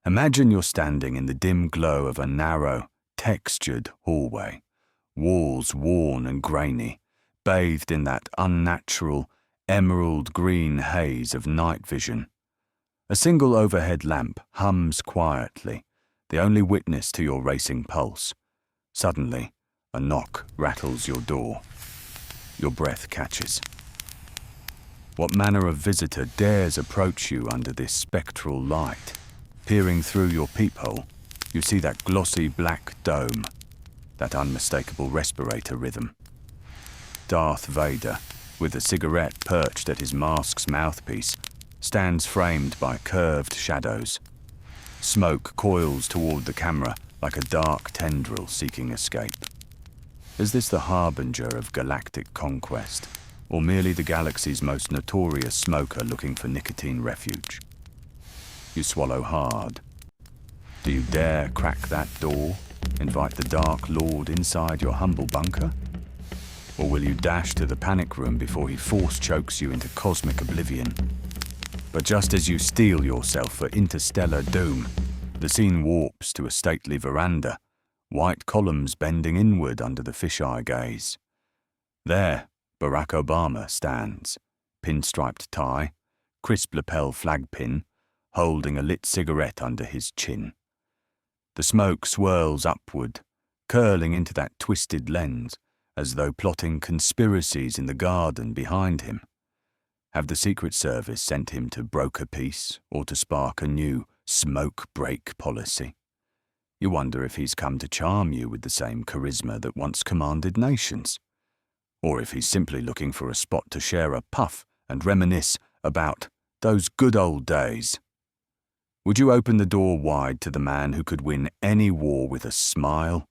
Imagine you're standing in the dim glow of a narrow, textured hallway, walls worn and grainy, bathed in that unnatural, emerald green haze of night vision. A single overhead lamp hums quietly, the only witness to your racing pulse. Suddenly, a knock rattles your door. Your breath catches. What manner of visitor dares approach you under this spectral light? Peering through your peephole, you see that glossy black dome, that unmistakable respirator rhythm. Darth Vader, with a cigarette perched at his mask's mouthpiece, stands framed by curved shadows. Smoke coils toward the camera like a dark tendril seeking escape. Is this the harbinger of galactic conquest, or merely the galaxy's most notorious smoker looking for nicotine refuge? You swallow hard. Do you dare crack that door, invite the Dark Lord inside your humble bunker? Or will you dash to the panic room before he force chokes you into cosmic oblivion? But just as you steel yourself for interstellar doom, the scene warps to a stately veranda, white columns bending inward under the fisheye gaze. There, Barack Obama stands, pinstriped tie, crisp lapel flag pin, holding a lit cigarette under his chin. The smoke swirls upward, curling into that twisted lens, as though plotting conspiracies in the garden behind him. Have the Secret Service sent him to broker peace or to spark a new smoke break policy? You wonder if he's come to charm you with the same charisma that once commanded nations, or if he's simply looking for a spot to share a puff and reminisce about those good old days. Would you open the door wide to the man who could win any war with a smile,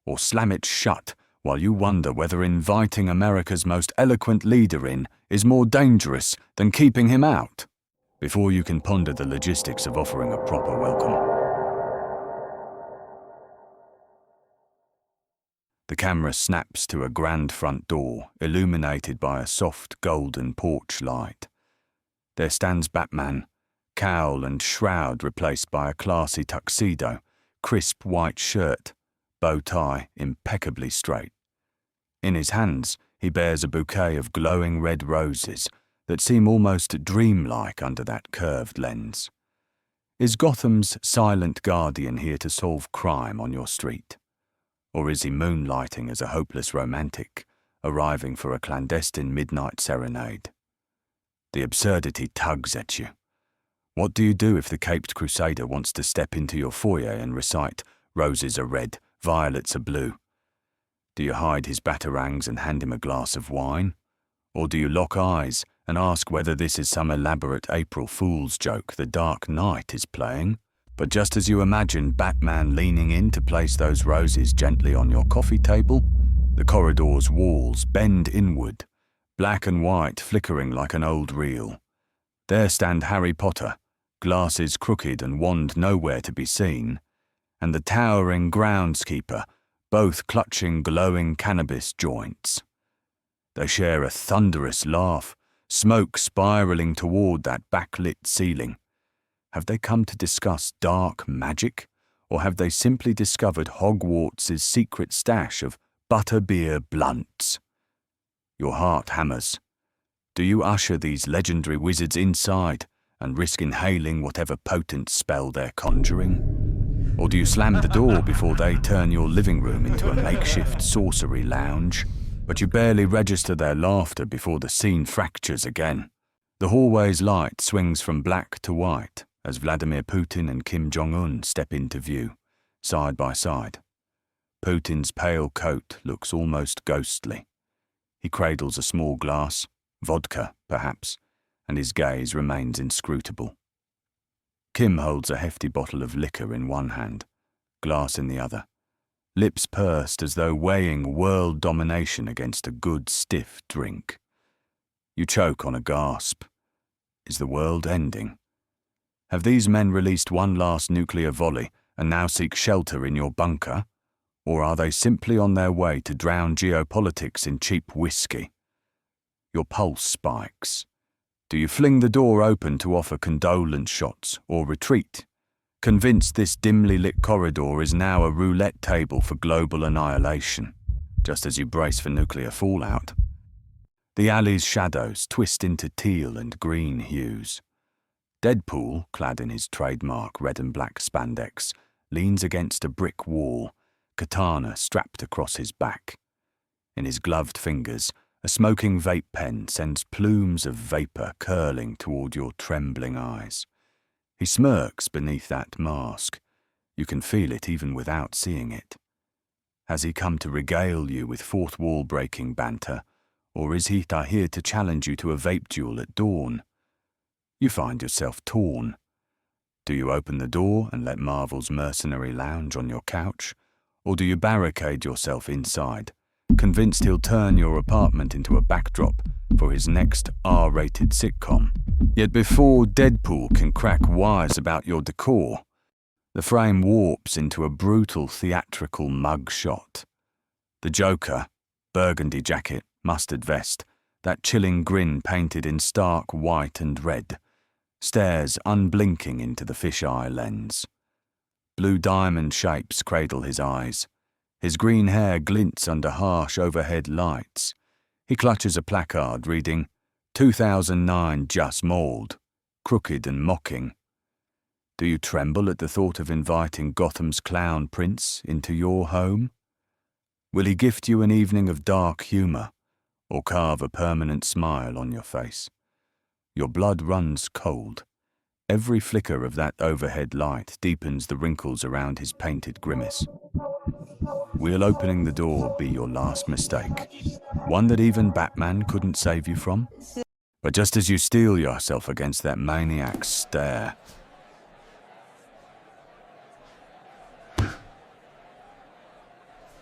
or slam it shut while you wonder whether inviting America's most eloquent leader in is more dangerous than keeping him out, before you can ponder the logistics of offering a proper welcome? The camera snaps to a grand front door, illuminated by a soft golden porch light. There stands Batman, cowl and shroud replaced by a classy tuxedo, crisp white shirt, bow tie impeccably straight. In his hands, he bears a bouquet of glowing red roses that seem almost dreamlike under that curved lens. Is Gotham's silent guardian here to solve crime on your street? Or is he moonlighting as a hopeless romantic, arriving for a clandestine midnight serenade? The absurdity tugs at you. What do you do if the caped crusader wants to step into your foyer and recite, "Roses are red, violets are blue"? Do you hide his batarangs and hand him a glass of wine? Or do you lock eyes and ask whether this is some elaborate April Fool's joke the Dark Knight is playing? But just as you imagine Batman leaning in to place those roses gently on your coffee table, the corridor's walls bend inward, black and white flickering like an old reel. There stand Harry Potter, glasses crooked and wand nowhere to be seen, and the towering groundskeeper, both clutching glowing cannabis joints. They share a thunderous laugh, smoke spiraling toward that backlit ceiling. Have they come to discuss dark magic, or have they simply discovered Hogwarts' secret stash of butterbeer blunts? Your heart hammers. Do you usher these legendary wizards inside and risk inhaling whatever potent spell they're conjuring? Or do you slam the door before they turn your living room into a makeshift sorcery lounge? But you barely register their laughter before the scene fractures again. The hallway's light swings from black to white as Vladimir Putin and Kim Jong-un step into view, side by side. Putin's pale coat looks almost ghostly. He cradles a small glass, vodka, perhaps, and his gaze remains inscrutable. Kim holds a hefty bottle of liquor in one hand, glass in the other, lips pursed as though weighing world domination against a good stiff drink. You choke on a gasp. Is the world ending? Have these men released one last nuclear volley and now seek shelter in your bunker? Or are they simply on their way to drown geopolitics in cheap whiskey? Your pulse spikes. Do you fling the door open to offer condolence shots or retreat, convinced this dimly lit corridor is now a roulette table for global annihilation, just as you brace for nuclear fallout. The alley's shadows twist into teal and green hues. Deadpool, clad in his trademark red and black spandex, leans against a brick wall, katana strapped across his back. In his gloved fingers, a smoking vape pen sends plumes of vapor curling toward your trembling eyes. He smirks beneath that mask. You can feel it even without seeing it. Has he come to regale you with fourth-wall-breaking banter, or is he here to challenge you to a vape duel at dawn? You find yourself torn. Do you open the door and let Marvel's mercenary lounge on your couch, or do you barricade yourself inside, convinced he'll turn your apartment into a backdrop for his next R-rated sitcom? Yet before Deadpool can crack wise about your decor, the frame warps into a brutal theatrical mug shot. The Joker, burgundy jacket, mustard vest, that chilling grin painted in stark white and red, stares unblinking into the fisheye lens. Blue diamond shapes cradle his eyes. His green hair glints under harsh overhead lights. He clutches a placard reading, 2009 Just Mauled, crooked and mocking. Do you tremble at the thought of inviting Gotham's clown prince into your home? Will he gift you an evening of dark humour, or carve a permanent smile on your face? Your blood runs cold. Every flicker of that overhead light deepens the wrinkles around his painted grimace. Will opening the door be your last mistake? One that even Batman couldn't save you from? But just as you steel yourself against that maniac's stare,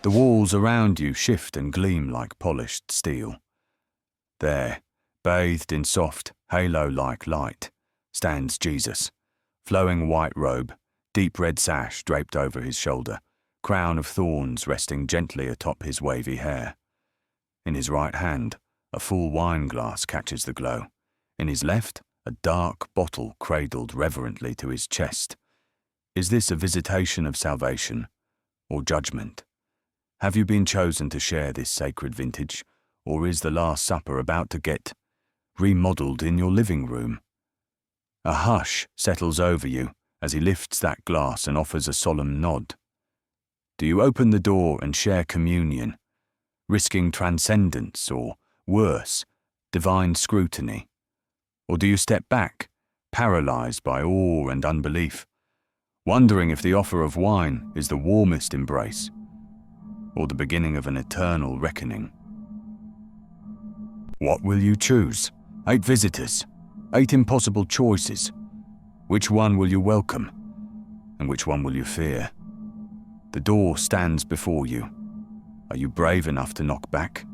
the walls around you shift and gleam like polished steel. There, bathed in soft, halo-like light, stands Jesus, flowing white robe, deep red sash draped over his shoulder, crown of thorns resting gently atop his wavy hair. In his right hand, a full wine glass catches the glow. In his left, a dark bottle cradled reverently to his chest. Is this a visitation of salvation or judgment? Have you been chosen to share this sacred vintage, or is the Last Supper about to get remodeled in your living room? A hush settles over you as he lifts that glass and offers a solemn nod. Do you open the door and share communion, risking transcendence or, worse, divine scrutiny? Or do you step back, paralyzed by awe and unbelief, wondering if the offer of wine is the warmest embrace or the beginning of an eternal reckoning? What will you choose? 8 visitors, 8 impossible choices. Which one will you welcome, and which one will you fear? The door stands before you. Are you brave enough to knock back?